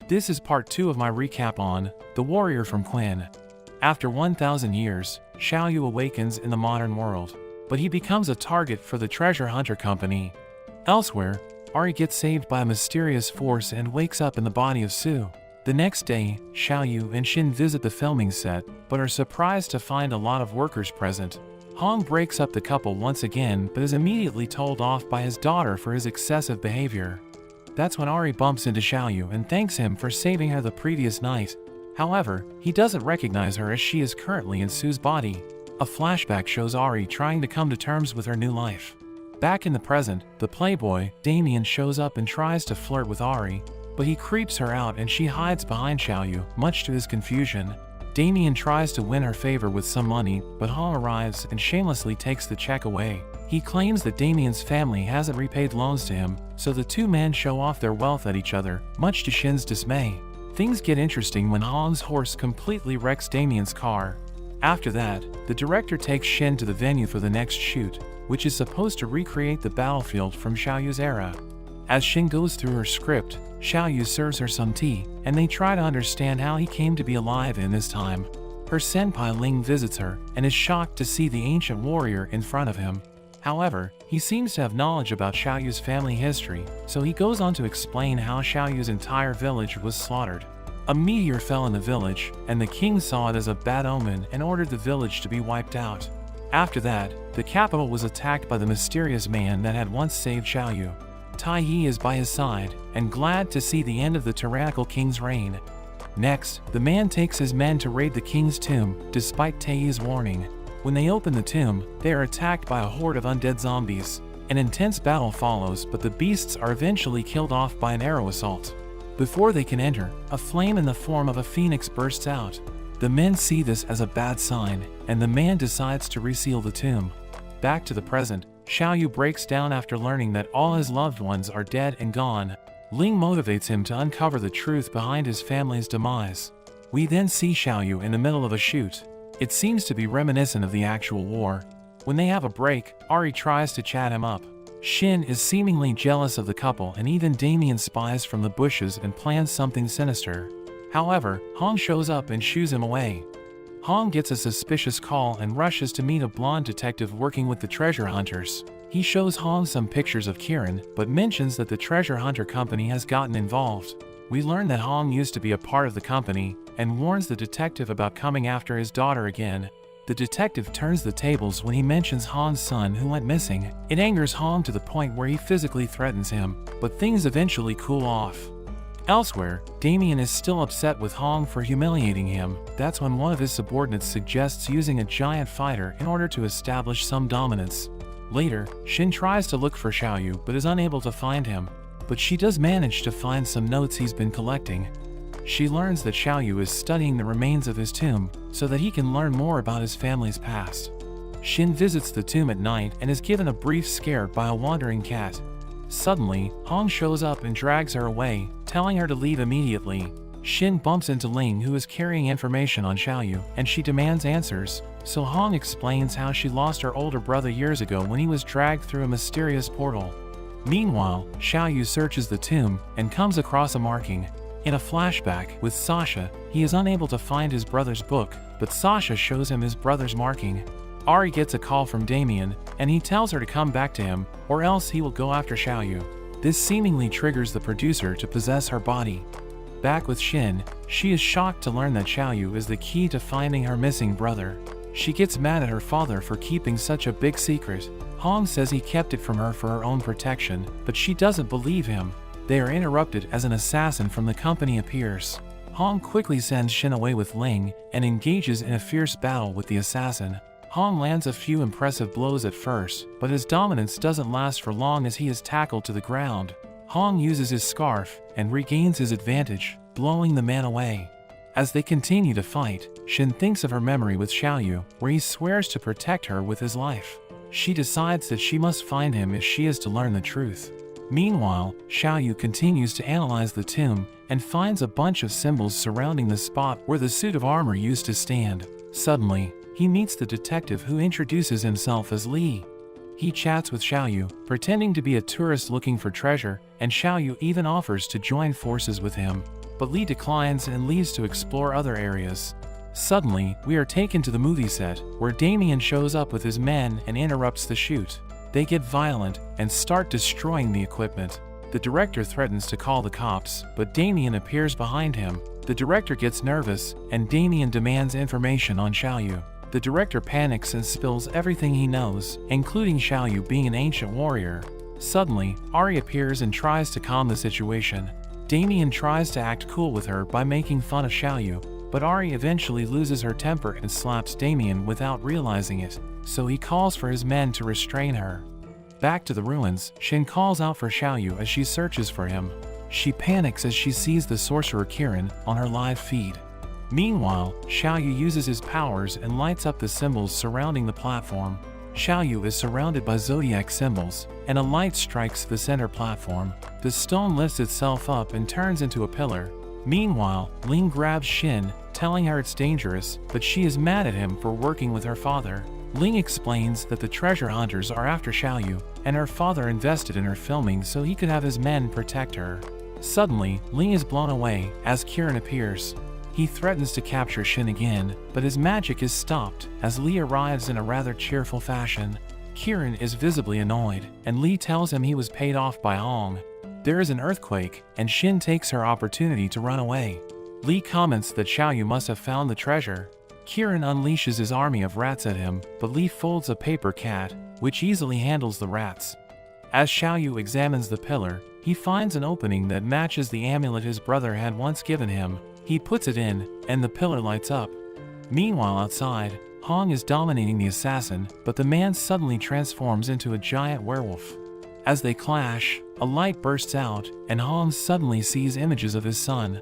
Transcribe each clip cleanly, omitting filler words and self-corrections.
This is part 2 of my recap on The Warrior from Quinn. After 1,000 years, Xiaoyu awakens in the modern world, but he becomes a target for the treasure hunter company. Elsewhere, Ari gets saved by a mysterious force and wakes up in the body of Su. The next day, Xiaoyu and Xin visit the filming set, but are surprised to find a lot of workers present. Hong breaks up the couple once again but is immediately told off by his daughter for his excessive behavior. That's when Ari bumps into Xiaoyu and thanks him for saving her the previous night. However, he doesn't recognize her as she is currently in Su's body. A flashback shows Ari trying to come to terms with her new life. Back in the present, the playboy, Damien, shows up and tries to flirt with Ari, but he creeps her out and she hides behind Xiaoyu, much to his confusion. Damien tries to win her favor with some money, but Hong arrives and shamelessly takes the check away. He claims that Damien's family hasn't repaid loans to him, so the two men show off their wealth at each other, much to Shin's dismay. Things get interesting when Hong's horse completely wrecks Damien's car. After that, the director takes Shin to the venue for the next shoot, which is supposed to recreate the battlefield from Xiaoyu's era. As Shin goes through her script, Xiaoyu serves her some tea, and they try to understand how he came to be alive in this time. Her senpai Ling visits her, and is shocked to see the ancient warrior in front of him. However, he seems to have knowledge about Xiaoyu's family history, so he goes on to explain how Xiaoyu's entire village was slaughtered. A meteor fell in the village, and the king saw it as a bad omen and ordered the village to be wiped out. After that, the capital was attacked by the mysterious man that had once saved Xiaoyu. Tai Yi is by his side, and glad to see the end of the tyrannical king's reign. Next, the man takes his men to raid the king's tomb, despite Tai Yi's warning. When they open the tomb, they are attacked by a horde of undead zombies. An intense battle follows, but the beasts are eventually killed off by an arrow assault. Before they can enter, a flame in the form of a phoenix bursts out. The men see this as a bad sign, and the man decides to reseal the tomb. Back to the present, Xiaoyu breaks down after learning that all his loved ones are dead and gone. Ling motivates him to uncover the truth behind his family's demise. We then see Xiaoyu in the middle of a shoot. It seems to be reminiscent of the actual war. When they have a break, Ari tries to chat him up. Shin is seemingly jealous of the couple, and even Damien spies from the bushes and plans something sinister. However, Hong shows up and shoos him away. Hong gets a suspicious call and rushes to meet a blonde detective working with the treasure hunters. He shows Hong some pictures of Kieran, but mentions that the treasure hunter company has gotten involved. We learn that Hong used to be a part of the company, and warns the detective about coming after his daughter again. The detective turns the tables when he mentions Hong's son who went missing. It angers Hong to the point where he physically threatens him, but things eventually cool off. Elsewhere, Damien is still upset with Hong for humiliating him. That's when one of his subordinates suggests using a giant fighter in order to establish some dominance. Later, Shin tries to look for Xiaoyu but is unable to find him, but she does manage to find some notes he's been collecting. She learns that Xiaoyu is studying the remains of his tomb so that he can learn more about his family's past. Shin visits the tomb at night and is given a brief scare by a wandering cat. Suddenly, Hong shows up and drags her away, telling her to leave immediately. Shin bumps into Ling, who is carrying information on Xiaoyu, and she demands answers, so Hong explains how she lost her older brother years ago when he was dragged through a mysterious portal. Meanwhile, Xiaoyu searches the tomb and comes across a marking. In a flashback with Sasha, he is unable to find his brother's book, but Sasha shows him his brother's marking. Ari gets a call from Damien, and he tells her to come back to him, or else he will go after Xiaoyu. This seemingly triggers the producer to possess her body. Back with Shin, she is shocked to learn that Xiaoyu is the key to finding her missing brother. She gets mad at her father for keeping such a big secret. Hong says he kept it from her for her own protection, but she doesn't believe him. They are interrupted as an assassin from the company appears. Hong quickly sends Shin away with Ling and engages in a fierce battle with the assassin. Hong lands a few impressive blows at first, but his dominance doesn't last for long as he is tackled to the ground. Hong uses his scarf and regains his advantage, blowing the man away. As they continue to fight, Shin thinks of her memory with Xiaoyu, where he swears to protect her with his life. She decides that she must find him if she is to learn the truth. Meanwhile, Xiaoyu continues to analyze the tomb and finds a bunch of symbols surrounding the spot where the suit of armor used to stand. Suddenly, he meets the detective who introduces himself as Li. He chats with Xiaoyu, pretending to be a tourist looking for treasure, and Xiaoyu even offers to join forces with him. but Li declines and leaves to explore other areas. Suddenly, we are taken to the movie set, where Damien shows up with his men and interrupts the shoot. They get violent and start destroying the equipment. The director threatens to call the cops, but Damien appears behind him. The director gets nervous, and Damien demands information on Xiaoyu. The director panics and spills everything he knows, including Xiaoyu being an ancient warrior. Suddenly, Ari appears and tries to calm the situation. Damien tries to act cool with her by making fun of Xiaoyu, but Ari eventually loses her temper and slaps Damien without realizing it, so he calls for his men to restrain her. Back to the ruins, Shin calls out for Xiaoyu as she searches for him. She panics as she sees the sorcerer Kirin on her live feed. Meanwhile, Xiaoyu uses his powers and lights up the symbols surrounding the platform. Xiaoyu is surrounded by zodiac symbols, and a light strikes the center platform. The stone lifts itself up and turns into a pillar. Meanwhile, Ling grabs Shin, telling her it's dangerous, but she is mad at him for working with her father. Ling explains that the treasure hunters are after Xiaoyu, and her father invested in her filming so he could have his men protect her. Suddenly, Ling is blown away as Kirin appears. He threatens to capture Shin again, but his magic is stopped as Li arrives in a rather cheerful fashion. Kirin is visibly annoyed, and Li tells him he was paid off by Hong. There is an earthquake, and Shin takes her opportunity to run away. Li comments that Xiaoyu must have found the treasure. Kirin unleashes his army of rats at him, but Li folds a paper cat, which easily handles the rats. As Xiaoyu examines the pillar, he finds an opening that matches the amulet his brother had once given him. He puts it in, and the pillar lights up. Meanwhile outside, Hong is dominating the assassin, but the man suddenly transforms into a giant werewolf. As they clash, a light bursts out, and Hong suddenly sees images of his son.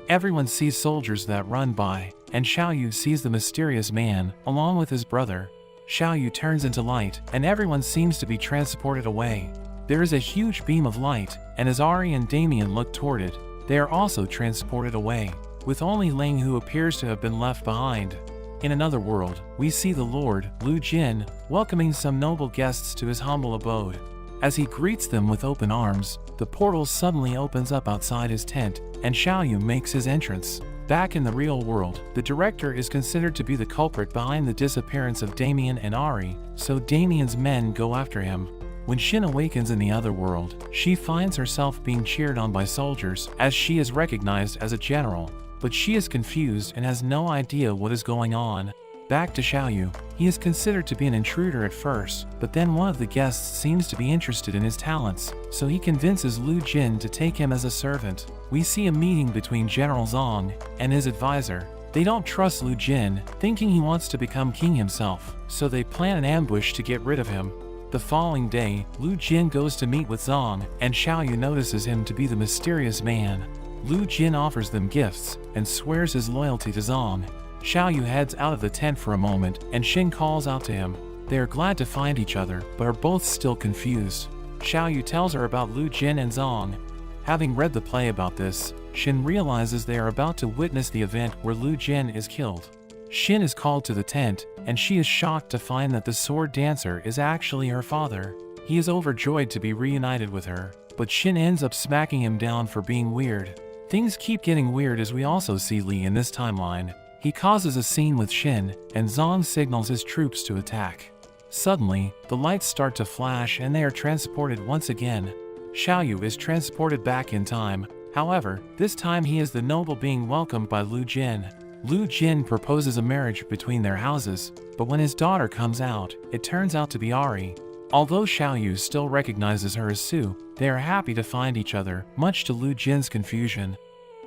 Everyone sees soldiers that run by, and Xiaoyu sees the mysterious man, along with his brother. Xiaoyu turns into light, and everyone seems to be transported away. There is a huge beam of light, and as Ari and Damien look toward it, they are also transported away, with only Ling who appears to have been left behind. In another world, we see the Lord, Lu Jin, welcoming some noble guests to his humble abode. As he greets them with open arms, the portal suddenly opens up outside his tent, and Xiaoyu makes his entrance. Back in the real world, the director is considered to be the culprit behind the disappearance of Damien and Ari, so Damien's men go after him. When Shin awakens in the other world, she finds herself being cheered on by soldiers as she is recognized as a general, but she is confused and has no idea what is going on. Back to Xiaoyu, he is considered to be an intruder at first, but then one of the guests seems to be interested in his talents, so he convinces Lu Jin to take him as a servant. We see a meeting between General Zong and his advisor. They don't trust Lu Jin, thinking he wants to become king himself, so they plan an ambush to get rid of him. The following day, Lu Jin goes to meet with Zong, and Xiaoyu notices him to be the mysterious man. Lu Jin offers them gifts and swears his loyalty to Zong. Xiaoyu heads out of the tent for a moment, and Shin calls out to him. They are glad to find each other, but are both still confused. Xiaoyu tells her about Lu Jin and Zong. Having read the play about this, Shin realizes they are about to witness the event where Lu Jin is killed. Shin is called to the tent, and she is shocked to find that the sword dancer is actually her father. He is overjoyed to be reunited with her, but Shin ends up smacking him down for being weird. Things keep getting weird as we also see Li in this timeline. He causes a scene with Shin, and Zong signals his troops to attack. Suddenly, the lights start to flash and they are transported once again. Xiaoyu is transported back in time. However, this time he is the noble being welcomed by Lu Jin. Lu Jin proposes a marriage between their houses, but when his daughter comes out, it turns out to be Ari. Although Xiaoyu still recognizes her as Su, they are happy to find each other, much to Lu Jin's confusion.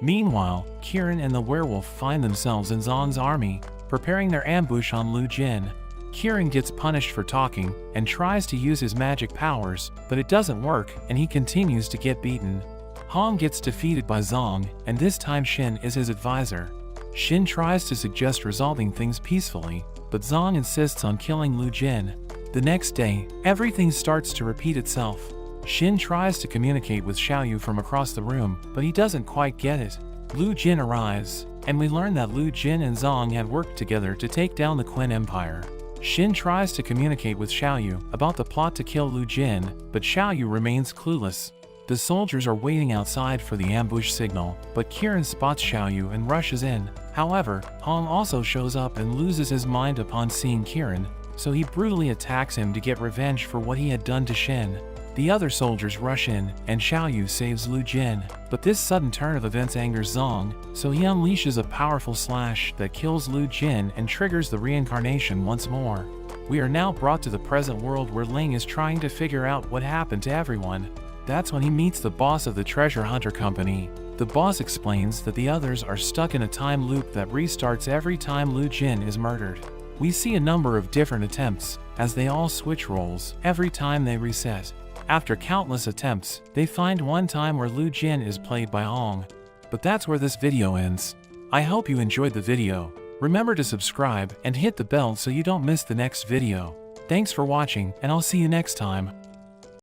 Meanwhile, Kirin and the werewolf find themselves in Zong's army, preparing their ambush on Lu Jin. Kirin gets punished for talking and tries to use his magic powers, but it doesn't work and he continues to get beaten. Hong gets defeated by Zong, and this time Shin is his advisor. Shin tries to suggest resolving things peacefully, but Zong insists on killing Lu Jin. The next day, everything starts to repeat itself. Shin tries to communicate with Xiaoyu from across the room, but he doesn't quite get it. Lu Jin arrives, and we learn that Lu Jin and Zong had worked together to take down the Qin Empire. Shin tries to communicate with Xiaoyu about the plot to kill Lu Jin, but Xiaoyu remains clueless. The soldiers are waiting outside for the ambush signal, but Kieran spots Xiaoyu and rushes in. However, Hong also shows up and loses his mind upon seeing Kieran, so he brutally attacks him to get revenge for what he had done to Shen. The other soldiers rush in, and Xiaoyu saves Lu Jin, but this sudden turn of events angers Zong, so he unleashes a powerful slash that kills Lu Jin and triggers the reincarnation once more. We are now brought to the present world where Ling is trying to figure out what happened to everyone. That's when he meets the boss of the treasure hunter company. The boss explains that the others are stuck in a time loop that restarts every time Lu Jin is murdered. We see a number of different attempts, as they all switch roles every time they reset. After countless attempts, they find one time where Lu Jin is played by Hong. But that's where this video ends. I hope you enjoyed the video. Remember to subscribe and hit the bell so you don't miss the next video. Thanks for watching, and I'll see you next time.